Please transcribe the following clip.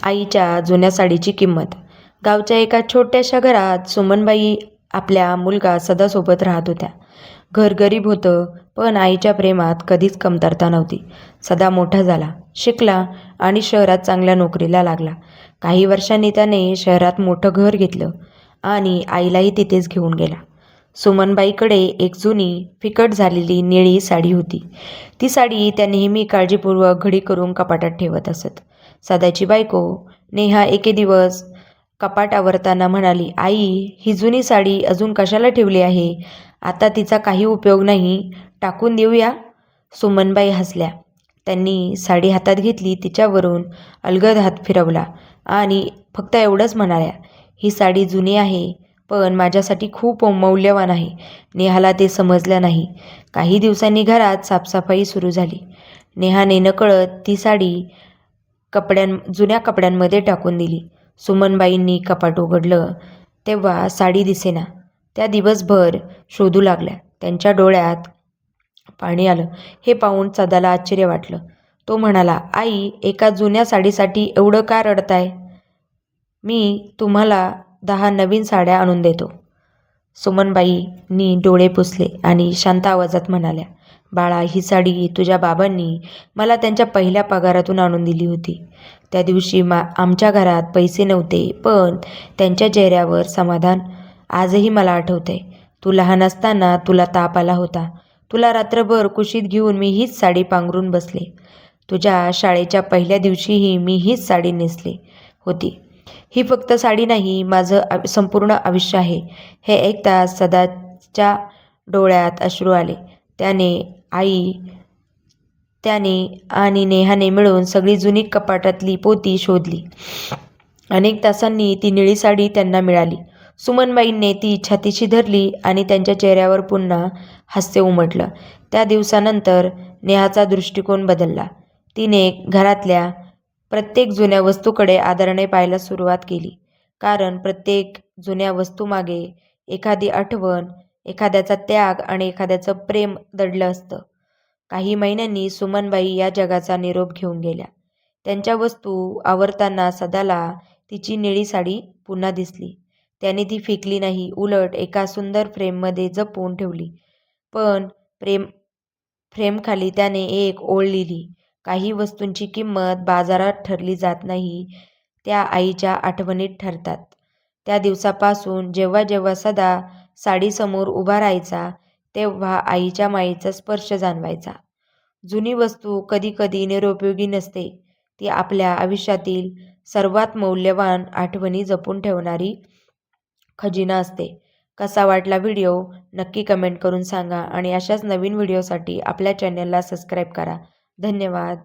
आईच्या जुन्या साडीची किंमत. गावच्या एका छोट्याशा घरात सुमनबाई आपल्या मुलगा सदासोबत राहत होत्या. घर गरीब होतं, पण आईच्या प्रेमात कधीच कमतरता नव्हती. सदा मोठा झाला, शिकला आणि शहरात चांगल्या नोकरीला लागला. काही वर्षांनी त्याने शहरात मोठं घर घेतलं आणि आईलाही तिथेच घेऊन गेला. सुमनबाईकडे एक जुनी, फिकट झालेली निळी साडी होती. ती साडी त्या नेहमी काळजीपूर्वक घडी करून कपाटात ठेवत असत. सदाची बायको नेहा एके दिवस कपाट आवरताना म्हणाली, "आई, ही जुनी साडी अजून कशाला ठेवली आहे? आता तिचा काही उपयोग नाही, टाकून देऊया?" सुमनबाई हसल्या. त्यांनी साडी हातात घेतली, तिच्यावरून अलगद हात फिरवला आणि फक्त एवढंच म्हणाल्या, "ही साडी जुनी आहे, पण माझ्यासाठी खूप मौल्यवान आहे." नेहाला ते समजलं नाही. काही दिवसांनी घरात साफसफाई सुरू झाली. नेहाने नकळत ती साडी जुन्या कपड्यांमध्ये टाकून दिली. सुमनबाईंनी कपाट उघडलं तेव्हा साडी दिसेना. त्या दिवसभर शोधू लागल्या. त्यांच्या डोळ्यात पाणी आलं. हे पाहून सदाला आश्चर्य वाटलं. तो म्हणाला, "आई, एका जुन्या साडीसाठी एवढं का रडताय? मी तुम्हाला 10 नवीन साड्या आणून देतो." सुमनबाईंनी डोळे पुसले आणि शांत आवाजात म्हणाल्या, "बाळा, ही साडी तुझ्या बाबांनी मला त्यांच्या पहिल्या पगारातून आणून दिली होती. त्या दिवशी आमच्या घरात पैसे नव्हते, पण त्यांच्या चेहऱ्यावर समाधान आजही मला आठवतंय. तू लहान असताना तुला ताप आला होता. तुला रात्रभर कुशीत घेऊन मी हीच साडी पांघरून बसले. तुझ्या शाळेच्या पहिल्या दिवशीही मी हीच साडी नेसली होती. ही फक्त साडी नाही, माझं संपूर्ण आयुष्य आहे." हे ऐकताच सदाच्या डोळ्यात अश्रू आले. त्याने आणि नेहाने मिळून सगळी जुनी कपाटातली पोती शोधली. अनेक तासांनी ती निळी साडी त्यांना मिळाली. सुमनबाईंनी ती छातीशी धरली आणि त्यांच्या चेहऱ्यावर पुन्हा हास्य उमटलं. त्या दिवसानंतर नेहाचा दृष्टिकोन बदलला. तिने घरातल्या प्रत्येक जुन्या वस्तूकडे आदराने पाहायला सुरुवात केली. कारण प्रत्येक जुन्या वस्तूमागे एखादी आठवण, एखाद्याचा त्याग आणि एखाद्याचं प्रेम दडलं असतं. काही महिन्यांनी सुमनबाई या जगाचा निरोप घेऊन गेल्या. त्यांच्या वस्तू आवरताना सदाला तिची निळी साडी पुन्हा दिसली. त्याने ती फेकली नाही, उलट एका सुंदर फ्रेममध्ये जपून ठेवली. पण फ्रेमखाली त्याने एक ओळ लिहिली, "काही वस्तूंची किंमत बाजारात ठरली जात नाही, त्या आईच्या आठवणीत ठरतात." त्या दिवसापासून जेव्हा जेव्हा सदा साडीसमोर उभा राहायचा, तेव्हा आईच्या मायेचा स्पर्श जाणवायचा. जुनी वस्तू कधी कधी निरुपयोगी नसते, ती आपल्या आयुष्यातील सर्वात मौल्यवान आठवणी जपून ठेवणारी खजिना असते. कसा वाटला व्हिडिओ नक्की कमेंट करून सांगा आणि अशाच नवीन व्हिडिओसाठी आपल्या चॅनलला सबस्क्राईब करा. धन्यवाद.